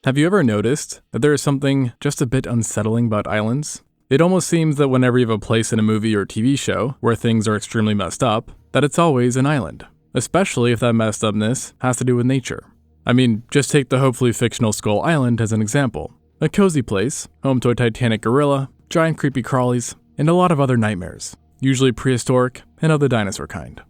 Have you ever noticed that there is something just a bit unsettling about islands? It almost seems that whenever you have a place in a movie or TV show where things are extremely messed up, that it's always an island, especially if that messed upness has to do with nature. I mean, just take the hopefully fictional Skull Island as an example. A cozy place, home to a titanic gorilla, giant creepy crawlies, and a lot of other nightmares, usually prehistoric and of the dinosaur kind.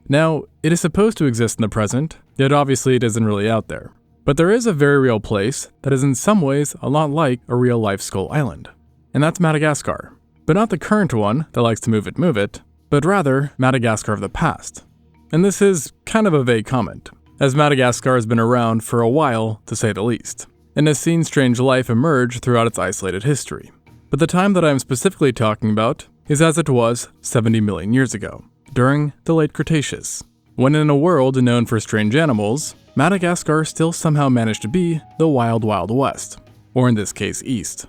Now, it is supposed to exist in the present, yet obviously it isn't really out there. But there is a very real place that is in some ways a lot like a real-life Skull Island, and that's Madagascar. But not the current one that likes to move it, but rather Madagascar of the past. And this is kind of a vague comment, as Madagascar has been around for a while, to say the least, and has seen strange life emerge throughout its isolated history. But the time that I am specifically talking about is as it was 70 million years ago, during the late Cretaceous, when in a world known for strange animals, Madagascar still somehow managed to be the wild, wild west, or in this case, east.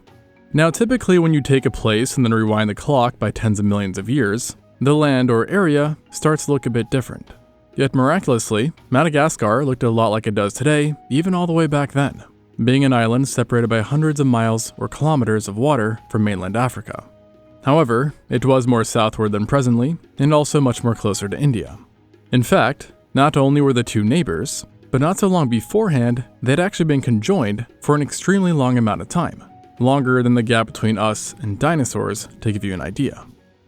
Now, typically when you take a place and then rewind the clock by tens of millions of years, the land or area starts to look a bit different. Yet miraculously, Madagascar looked a lot like it does today, even all the way back then, being an island separated by hundreds of miles or kilometers of water from mainland Africa. However, it was more southward than presently, and also much more closer to India. In fact, not only were the two neighbors, but not so long beforehand, they'd actually been conjoined for an extremely long amount of time, longer than the gap between us and dinosaurs, to give you an idea.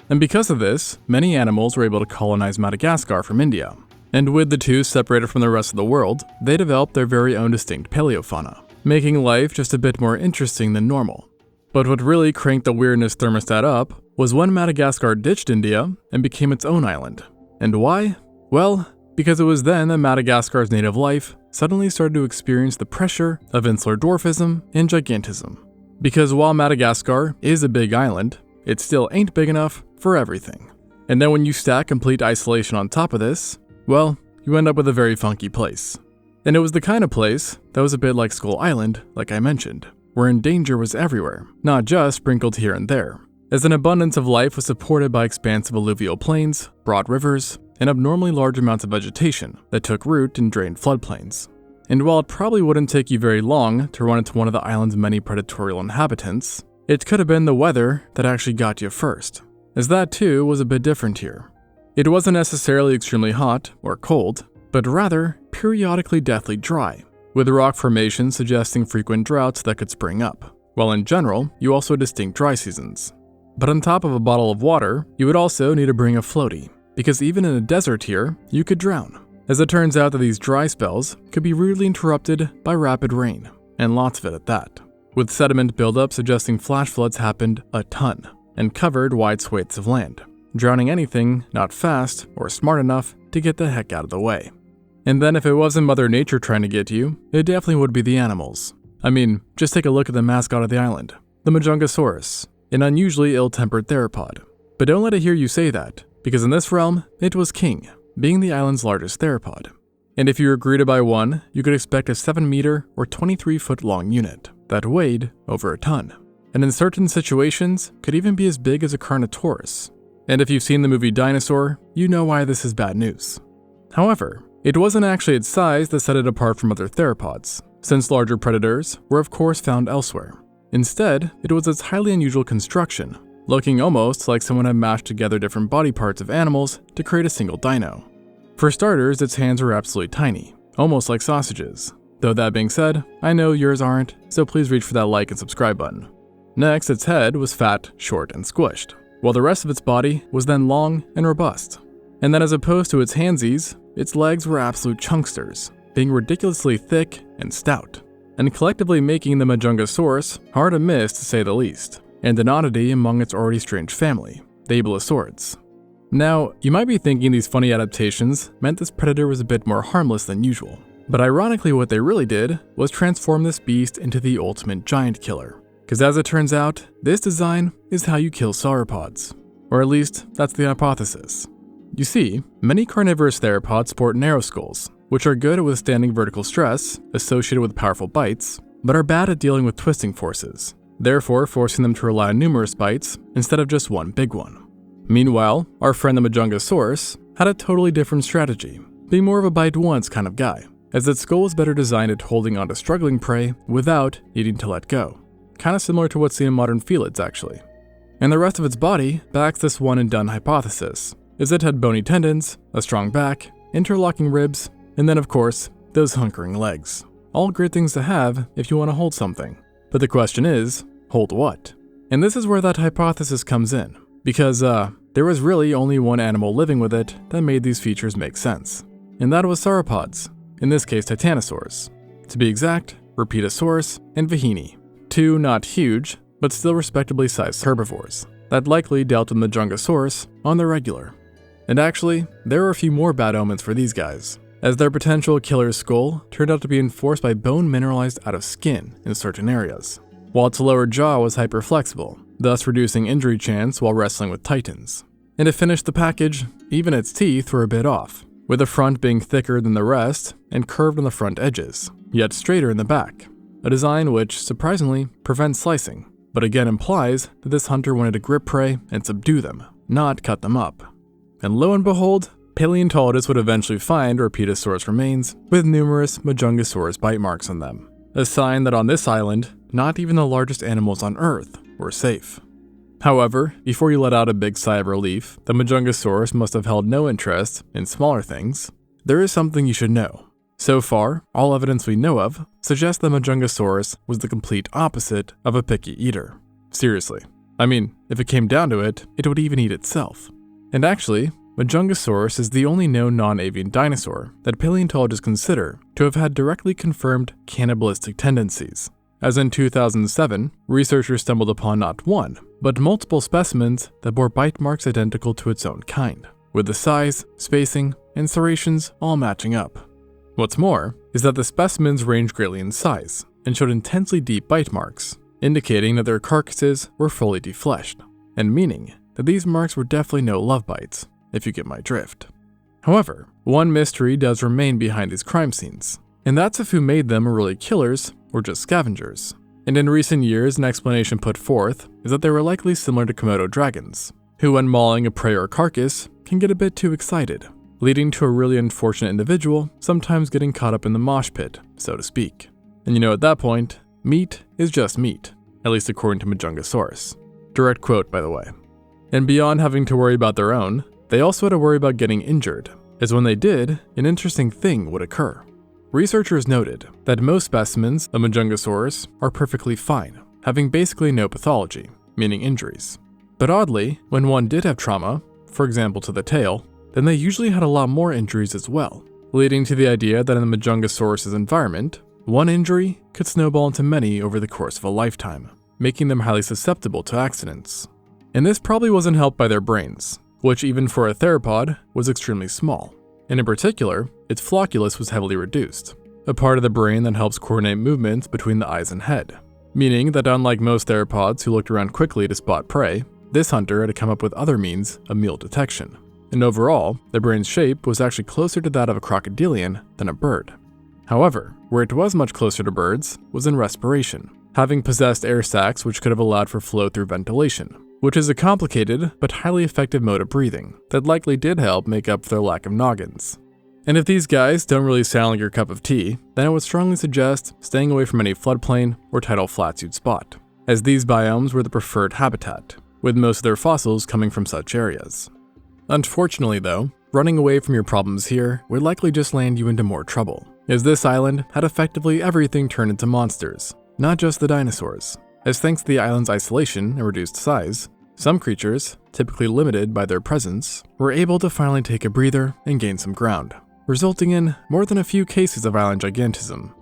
And because of this, many animals were able to colonize Madagascar from India. And with the two separated from the rest of the world, they developed their very own distinct paleofauna, making life just a bit more interesting than normal. But what really cranked the weirdness thermostat up was when Madagascar ditched India and became its own island. And why? Well, because it was then that Madagascar's native life suddenly started to experience the pressure of insular dwarfism and gigantism. Because while Madagascar is a big island, it still ain't big enough for everything. And then when you stack complete isolation on top of this, well, you end up with a very funky place. And it was the kind of place that was a bit like Skull Island, like I mentioned, wherein danger was everywhere, not just sprinkled here and there, as an abundance of life was supported by expansive alluvial plains, broad rivers, and abnormally large amounts of vegetation that took root in drained floodplains. And while it probably wouldn't take you very long to run into one of the island's many predatory inhabitants, it could have been the weather that actually got you first, as that too was a bit different here. It wasn't necessarily extremely hot or cold, but rather periodically deathly dry, with rock formations suggesting frequent droughts that could spring up, while in general, you also had distinct dry seasons. But on top of a bottle of water, you would also need to bring a floaty, because even in a desert here, you could drown, as it turns out that these dry spells could be rudely interrupted by rapid rain, and lots of it at that, with sediment buildup suggesting flash floods happened a ton, and covered wide swathes of land, drowning anything not fast or smart enough to get the heck out of the way. And then if it wasn't Mother Nature trying to get you, it definitely would be the animals. I mean, just take a look at the mascot of the island, the Majungasaurus, an unusually ill-tempered theropod. But don't let it hear you say that, because in this realm, it was king, being the island's largest theropod. And if you were greeted by one, you could expect a 7-meter or 23-foot long unit that weighed over a ton, and in certain situations could even be as big as a Carnotaurus. And if you've seen the movie Dinosaur, you know why this is bad news. However, it wasn't actually its size that set it apart from other theropods, since larger predators were of course found elsewhere. Instead, it was its highly unusual construction, looking almost like someone had mashed together different body parts of animals to create a single dino. For starters, its hands were absolutely tiny, almost like sausages. Though that being said, I know yours aren't, so please reach for that like and subscribe button. Next, its head was fat, short, and squished, while the rest of its body was then long and robust. And then as opposed to its handsies, its legs were absolute chunksters, being ridiculously thick and stout, and collectively making the Majungasaurus hard to miss to say the least, and an oddity among its already strange family, the Abelisaurids. Now, you might be thinking these funny adaptations meant this predator was a bit more harmless than usual, but ironically what they really did was transform this beast into the ultimate giant killer, because as it turns out, this design is how you kill sauropods, or at least that's the hypothesis. You see, many carnivorous theropods sport narrow skulls, which are good at withstanding vertical stress associated with powerful bites, but are bad at dealing with twisting forces, therefore forcing them to rely on numerous bites instead of just one big one. Meanwhile, our friend the Majungasaurus had a totally different strategy, being more of a bite once kind of guy, as its skull is better designed at holding onto struggling prey without needing to let go. Kinda similar to what's seen in modern felids, actually. And the rest of its body backs this one-and-done hypothesis, as it had bony tendons, a strong back, interlocking ribs, and then of course, those hunkering legs. All great things to have if you want to hold something. But the question is, hold what? And this is where that hypothesis comes in, because there was really only one animal living with it that made these features make sense. And that was sauropods, in this case titanosaurs. To be exact, Rapidosaurus and Vahini. Two not huge, but still respectably sized herbivores that likely dealt with Majungasaurus on the regular. And actually, there were a few more bad omens for these guys, as their potential killer's skull turned out to be enforced by bone mineralized out of skin in certain areas, while its lower jaw was hyperflexible, thus reducing injury chance while wrestling with titans. And to finish the package, even its teeth were a bit off, with the front being thicker than the rest and curved on the front edges, yet straighter in the back, a design which, surprisingly, prevents slicing, but again implies that this hunter wanted to grip prey and subdue them, not cut them up. And lo and behold, paleontologists would eventually find Rapidosaurus remains with numerous Majungasaurus bite marks on them, a sign that on this island, not even the largest animals on Earth were safe. However, before you let out a big sigh of relief that Majungasaurus must have held no interest in smaller things, there is something you should know. So far, all evidence we know of suggests that Majungasaurus was the complete opposite of a picky eater. Seriously. I mean, if it came down to it, it would even eat itself. And actually, Majungasaurus is the only known non-avian dinosaur that paleontologists consider to have had directly confirmed cannibalistic tendencies. As in 2007, researchers stumbled upon not one, but multiple specimens that bore bite marks identical to its own kind, with the size, spacing, and serrations all matching up. What's more is that the specimens ranged greatly in size and showed intensely deep bite marks, indicating that their carcasses were fully defleshed, and meaning that these marks were definitely no love bites, if you get my drift. However, one mystery does remain behind these crime scenes, and that's if who made them were really killers or just scavengers. And in recent years, an explanation put forth is that they were likely similar to Komodo dragons, who when mauling a prey or carcass can get a bit too excited, leading to a really unfortunate individual sometimes getting caught up in the mosh pit, so to speak. And you know, at that point, meat is just meat, at least according to Majungasaurus. Direct quote, by the way. And beyond having to worry about their own, they also had to worry about getting injured, as when they did, an interesting thing would occur. Researchers noted that most specimens of Majungasaurus are perfectly fine, having basically no pathology, meaning injuries. But oddly, when one did have trauma, for example to the tail, then they usually had a lot more injuries as well, leading to the idea that in the Majungasaurus' environment, one injury could snowball into many over the course of a lifetime, making them highly susceptible to accidents. And this probably wasn't helped by their brains, which even for a theropod was extremely small. And in particular, its flocculus was heavily reduced, a part of the brain that helps coordinate movements between the eyes and head, meaning that unlike most theropods who looked around quickly to spot prey, this hunter had to come up with other means of meal detection. And overall, the brain's shape was actually closer to that of a crocodilian than a bird. However, where it was much closer to birds was in respiration, having possessed air sacs which could have allowed for flow through ventilation, which is a complicated but highly effective mode of breathing that likely did help make up for their lack of noggins. And if these guys don't really sound like your cup of tea, then I would strongly suggest staying away from any floodplain or tidal flats you'd spot, as these biomes were the preferred habitat, with most of their fossils coming from such areas. Unfortunately though, running away from your problems here would likely just land you into more trouble, as this island had effectively everything turned into monsters, not just the dinosaurs, as thanks to the island's isolation and reduced size, some creatures, typically limited by their presence, were able to finally take a breather and gain some ground, resulting in more than a few cases of island gigantism.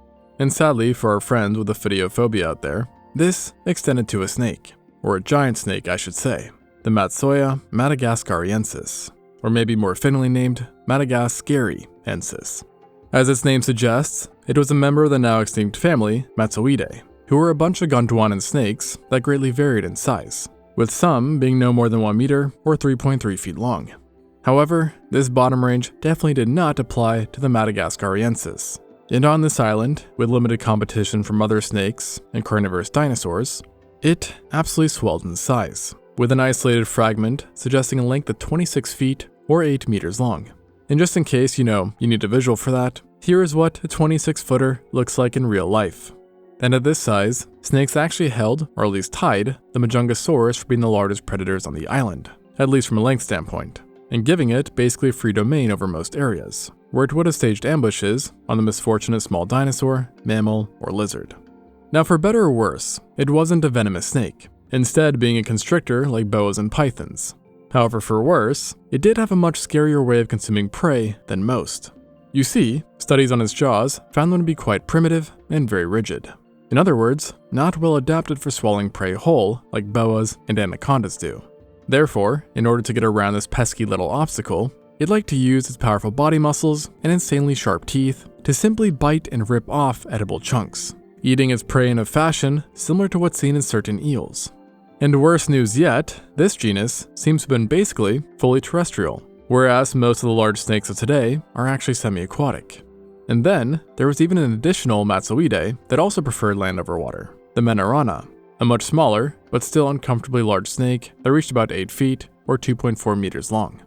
And sadly for our friends with ophidiophobia out there, this extended to a snake, or a giant snake I should say, the Matsoia madagascariensis, or maybe more fittingly named Madagascariensis. As its name suggests, it was a member of the now extinct family Matsoidae, who were a bunch of Gondwanan snakes that greatly varied in size, with some being no more than 1 meter or 3.3 feet long. However, this bottom range definitely did not apply to the Madagascariensis, and on this island, with limited competition from other snakes and carnivorous dinosaurs, it absolutely swelled in size, with an isolated fragment suggesting a length of 26 feet or 8 meters long. And just in case, you need a visual for that, Here is what a 26-footer looks like in real life. And at this size, snakes actually held, or at least tied, the Majungasaurus for being the largest predators on the island, at least from a length standpoint, and giving it basically free domain over most areas, where it would have staged ambushes on the misfortunate small dinosaur, mammal, or lizard. Now for better or worse, it wasn't a venomous snake, instead being a constrictor like boas and pythons. However, for worse, it did have a much scarier way of consuming prey than most. You see, studies on its jaws found them to be quite primitive and very rigid. In other words, not well adapted for swallowing prey whole like boas and anacondas do. Therefore, in order to get around this pesky little obstacle, it liked to use its powerful body muscles and insanely sharp teeth to simply bite and rip off edible chunks, eating its prey in a fashion similar to what's seen in certain eels. And worse news yet, this genus seems to have been basically fully terrestrial, whereas most of the large snakes of today are actually semi-aquatic. And then, there was even an additional Matsoidae that also preferred land over water, the Menarana, a much smaller, but still uncomfortably large snake that reached about 8 feet, or 2.4 meters long.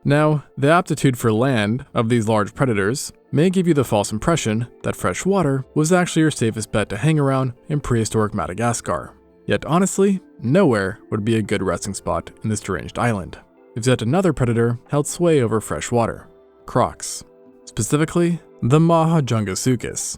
Now, the aptitude for land of these large predators may give you the false impression that freshwater was actually your safest bet to hang around in prehistoric Madagascar. Yet honestly, nowhere would be a good resting spot in this deranged island, if yet another predator held sway over freshwater: crocs. Specifically, the Mahajungasuchus.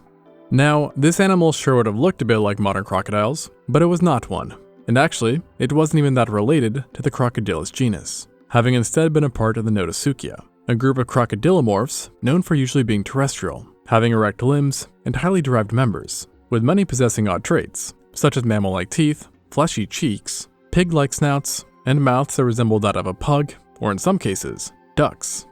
Now, this animal sure would have looked a bit like modern crocodiles, but it was not one. And actually, it wasn't even that related to the Crocodilus genus, having instead been a part of the Notosuchia, a group of crocodilomorphs known for usually being terrestrial, having erect limbs and highly derived members, with many possessing odd traits, such as mammal-like teeth, fleshy cheeks, pig-like snouts, and mouths that resemble that of a pug, or in some cases, ducks.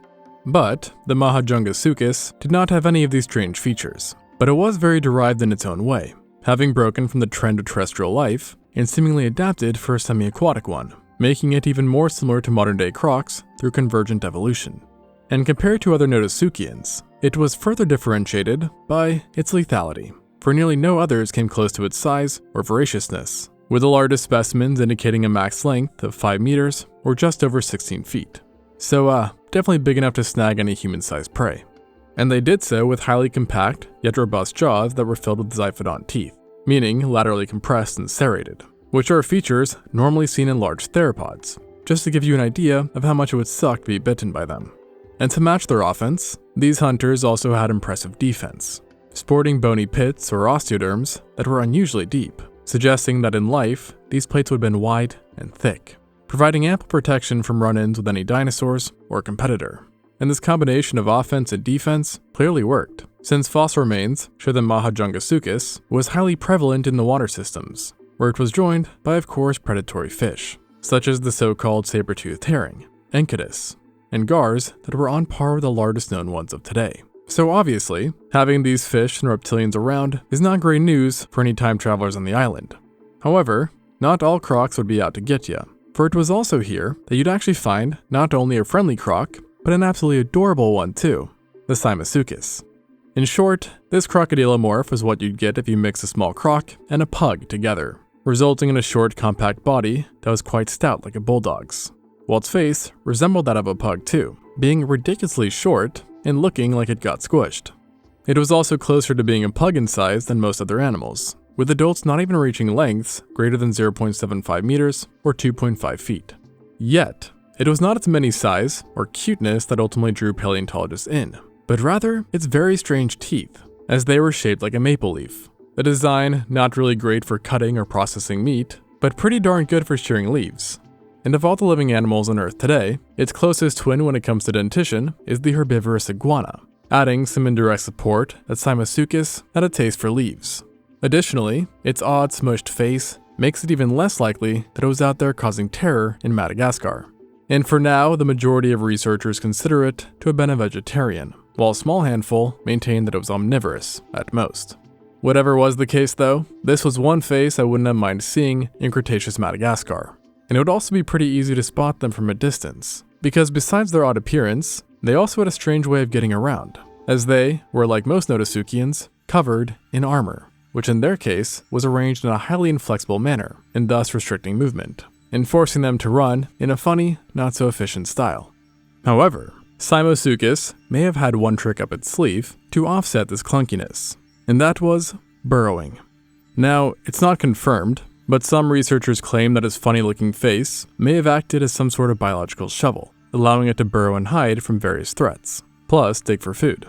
But the Mahajungasuchus did not have any of these strange features, but it was very derived in its own way, having broken from the trend of terrestrial life and seemingly adapted for a semi-aquatic one, making it even more similar to modern-day crocs through convergent evolution. And compared to other Notosuchians, it was further differentiated by its lethality, for nearly no others came close to its size or voraciousness, with the largest specimens indicating a max length of 5 meters or just over 16 feet. So definitely big enough to snag any human-sized prey. And they did so with highly compact, yet robust jaws that were filled with zyphodont teeth, meaning laterally compressed and serrated, which are features normally seen in large theropods, just to give you an idea of how much it would suck to be bitten by them. And to match their offense, these hunters also had impressive defense, sporting bony pits or osteoderms that were unusually deep, suggesting that in life, these plates would have been wide and thick, providing ample protection from run-ins with any dinosaurs or competitor. And this combination of offense and defense clearly worked, since fossil remains show that Mahajungasuchus was highly prevalent in the water systems, where it was joined by, of course, predatory fish, such as the so-called saber-toothed herring, Encetus, and gars that were on par with the largest known ones of today. So obviously, having these fish and reptilians around is not great news for any time travelers on the island. However, not all crocs would be out to get you, for it was also here that you'd actually find not only a friendly croc, but an absolutely adorable one too, the Simasuchus. In short, this crocodilomorph is what you'd get if you mix a small croc and a pug together, resulting in a short, compact body that was quite stout like a bulldog's, while its face resembled that of a pug too, being ridiculously short and looking like it got squished. It was also closer to being a pug in size than most other animals, with adults not even reaching lengths greater than 0.75 meters or 2.5 feet. Yet, it was not its many size or cuteness that ultimately drew paleontologists in, but rather its very strange teeth, as they were shaped like a maple leaf. A design not really great for cutting or processing meat, but pretty darn good for shearing leaves. And of all the living animals on Earth today, its closest twin when it comes to dentition is the herbivorous iguana, adding some indirect support that Simasuchus had a taste for leaves. Additionally, its odd smushed face makes it even less likely that it was out there causing terror in Madagascar. And for now, the majority of researchers consider it to have been a vegetarian, while a small handful maintain that it was omnivorous at most. Whatever was the case though, this was one face I wouldn't have minded seeing in Cretaceous Madagascar. And it would also be pretty easy to spot them from a distance, because besides their odd appearance, they also had a strange way of getting around, as they were, like most Notosuchians, covered in armor, which in their case was arranged in a highly inflexible manner, and thus restricting movement, and forcing them to run in a funny, not-so-efficient style. However, Simosuchus may have had one trick up its sleeve to offset this clunkiness, and that was burrowing. Now, it's not confirmed, but some researchers claim that its funny-looking face may have acted as some sort of biological shovel, allowing it to burrow and hide from various threats, plus dig for food.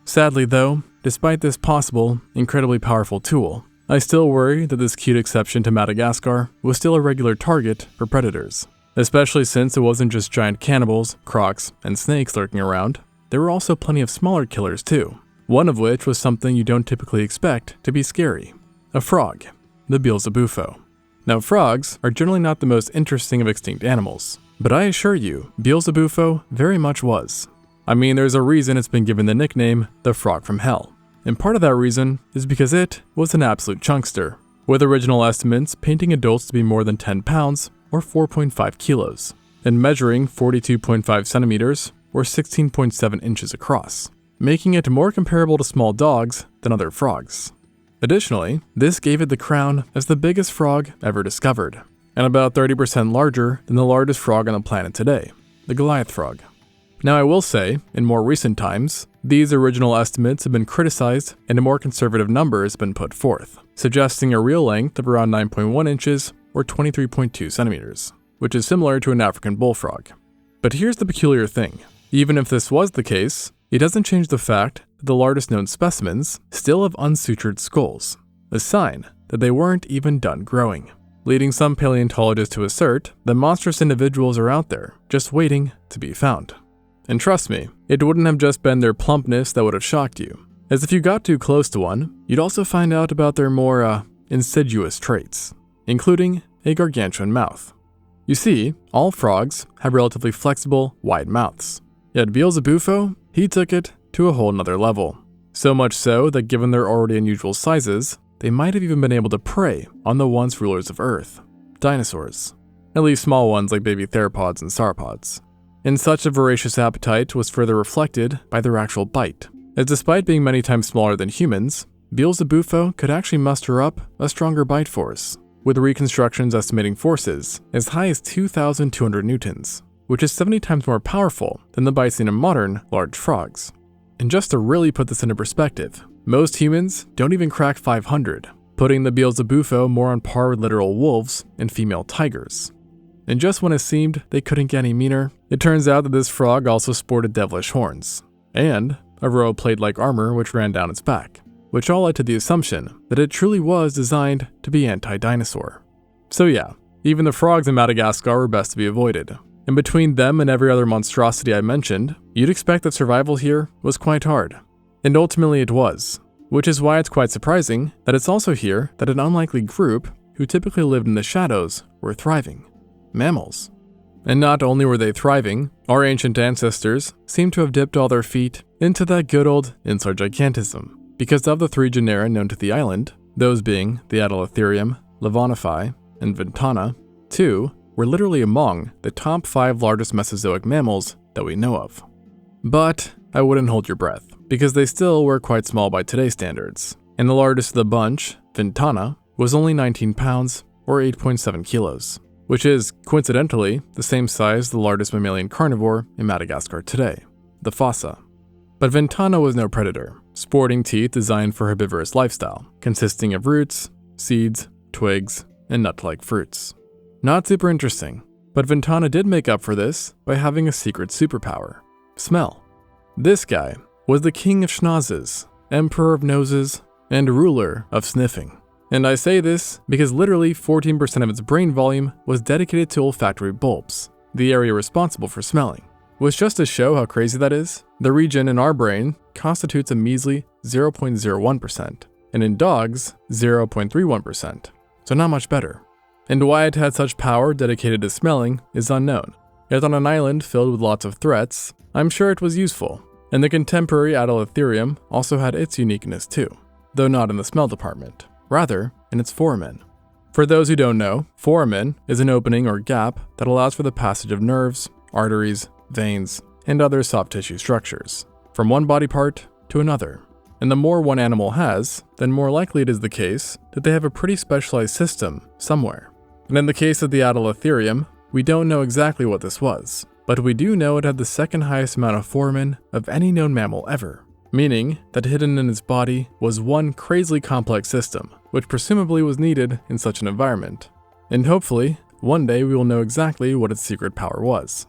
Sadly though, despite this possible, incredibly powerful tool, I still worry that this cute exception to Madagascar was still a regular target for predators, especially since it wasn't just giant cannibals, crocs, and snakes lurking around. There were also plenty of smaller killers too, one of which was something you don't typically expect to be scary: a frog, the Beelzebufo. Now, frogs are generally not the most interesting of extinct animals, but I assure you, Beelzebufo very much was. I mean, there's a reason it's been given the nickname the Frog from Hell, and part of that reason is because it was an absolute chunkster, with original estimates painting adults to be more than 10 pounds or 4.5 kilos, and measuring 42.5 centimeters or 16.7 inches across, making it more comparable to small dogs than other frogs. Additionally, this gave it the crown as the biggest frog ever discovered, and about 30% larger than the largest frog on the planet today, the Goliath frog. Now, I will say, in more recent times, these original estimates have been criticized and a more conservative number has been put forth, suggesting a real length of around 9.1 inches or 23.2 centimeters, which is similar to an African bullfrog. But here's the peculiar thing: even if this was the case, it doesn't change the fact that the largest known specimens still have unsutured skulls, a sign that they weren't even done growing, leading some paleontologists to assert that monstrous individuals are out there just waiting to be found. And trust me, it wouldn't have just been their plumpness that would have shocked you, as if you got too close to one, you'd also find out about their more, insidious traits, including a gargantuan mouth. You see, all frogs have relatively flexible, wide mouths, yet Beelzebufo, he took it to a whole nother level. So much so that given their already unusual sizes, they might have even been able to prey on the once rulers of Earth, dinosaurs, at least small ones like baby theropods and sauropods. And such a voracious appetite was further reflected by their actual bite, as despite being many times smaller than humans, Beelzebufo could actually muster up a stronger bite force, with reconstructions estimating forces as high as 2,200 newtons, which is 70 times more powerful than the bite seen in modern large frogs. And just to really put this into perspective, most humans don't even crack 500, putting the Beelzebufo more on par with literal wolves and female tigers. And just when it seemed they couldn't get any meaner, it turns out that this frog also sported devilish horns, and a row of plate-like armor which ran down its back, which all led to the assumption that it truly was designed to be anti-dinosaur. So yeah, even the frogs in Madagascar were best to be avoided. And between them and every other monstrosity I mentioned, you'd expect that survival here was quite hard. And ultimately it was, which is why it's quite surprising that it's also here that an unlikely group who typically lived in the shadows were thriving: mammals. And not only were they thriving, our ancient ancestors seem to have dipped all their feet into that good old insular gigantism, because of the three genera known to the island, those being the Adelatherium, Levanify, and Ventana, two were literally among the top 5 largest Mesozoic mammals that we know of. But I wouldn't hold your breath, because they still were quite small by today's standards, and the largest of the bunch, Ventana, was only 19 pounds or 8.7 kilos. Which is, coincidentally, the same size as the largest mammalian carnivore in Madagascar today, the fossa. But Ventana was no predator, sporting teeth designed for herbivorous lifestyle, consisting of roots, seeds, twigs, and nut-like fruits. Not super interesting, but Ventana did make up for this by having a secret superpower: smell. This guy was the king of schnozzes, emperor of noses, and ruler of sniffing. And I say this because literally 14% of its brain volume was dedicated to olfactory bulbs, the area responsible for smelling. Which, just to show how crazy that is, the region in our brain constitutes a measly 0.01%, and in dogs, 0.31%, so not much better. And why it had such power dedicated to smelling is unknown, yet on an island filled with lots of threats, I'm sure it was useful. And the contemporary Adelatherium also had its uniqueness too, though not in the smell department. Rather, in its foramen. For those who don't know, foramen is an opening or gap that allows for the passage of nerves, arteries, veins, and other soft tissue structures, from one body part to another. And the more one animal has, then more likely it is the case that they have a pretty specialized system somewhere. And in the case of the Adelatherium, we don't know exactly what this was, but we do know it had the second highest amount of foramen of any known mammal ever, meaning that hidden in its body was one crazily complex system, which presumably was needed in such an environment. And hopefully, one day we will know exactly what its secret power was.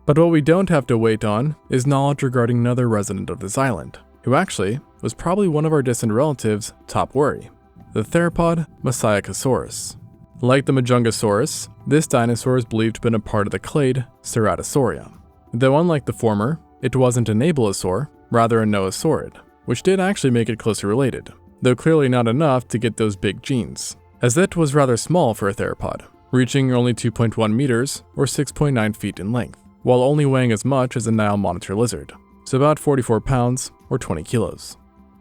But what we don't have to wait on is knowledge regarding another resident of this island, who actually was probably one of our distant relatives' top worry, the theropod Masiacosaurus. Like the Majungasaurus, this dinosaur is believed to have been a part of the clade Ceratosauria. Though unlike the former, it wasn't an abelisaur, rather a noasaurid, which did actually make it closely related, though clearly not enough to get those big genes, as it was rather small for a theropod, reaching only 2.1 meters or 6.9 feet in length, while only weighing as much as a Nile monitor lizard, so about 44 pounds or 20 kilos.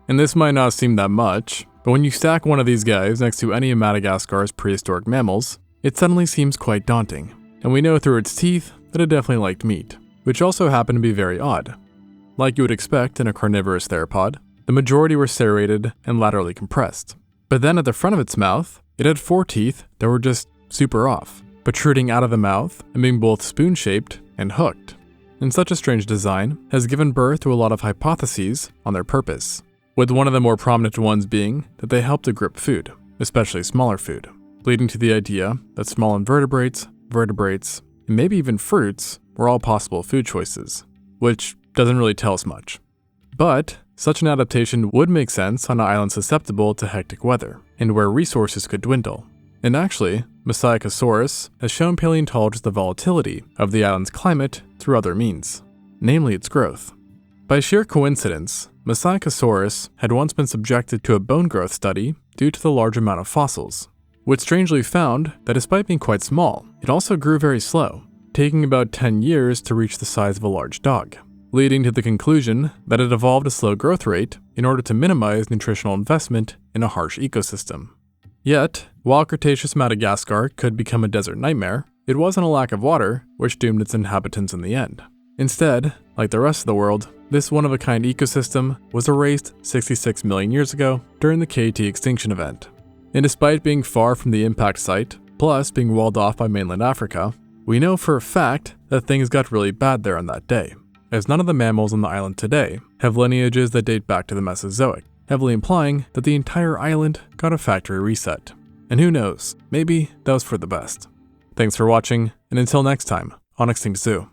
And this might not seem that much, but when you stack one of these guys next to any of Madagascar's prehistoric mammals, it suddenly seems quite daunting, and we know through its teeth that it definitely liked meat, which also happened to be very odd. Like you would expect in a carnivorous theropod, the majority were serrated and laterally compressed, but then at the front of its mouth, it had 4 teeth that were just super off, protruding out of the mouth and being both spoon-shaped and hooked. And such a strange design has given birth to a lot of hypotheses on their purpose, with one of the more prominent ones being that they help to grip food, especially smaller food, leading to the idea that small invertebrates, vertebrates, and maybe even fruits were all possible food choices, which doesn't really tell us much. But such an adaptation would make sense on an island susceptible to hectic weather, and where resources could dwindle. And actually, Masiacosaurus has shown paleontologists the volatility of the island's climate through other means, namely its growth. By sheer coincidence, Masiacosaurus had once been subjected to a bone growth study due to the large amount of fossils, which strangely found that despite being quite small, it also grew very slow, taking about 10 years to reach the size of a large dog, leading to the conclusion that it evolved a slow growth rate in order to minimize nutritional investment in a harsh ecosystem. Yet, while Cretaceous Madagascar could become a desert nightmare, it wasn't a lack of water which doomed its inhabitants in the end. Instead, like the rest of the world, this one-of-a-kind ecosystem was erased 66 million years ago during the KT extinction event. And despite being far from the impact site, plus being walled off by mainland Africa, we know for a fact that things got really bad there on that day, as none of the mammals on the island today have lineages that date back to the Mesozoic, heavily implying that the entire island got a factory reset. And who knows, maybe that was for the best. Thanks for watching, and until next time on ExtinctZoo.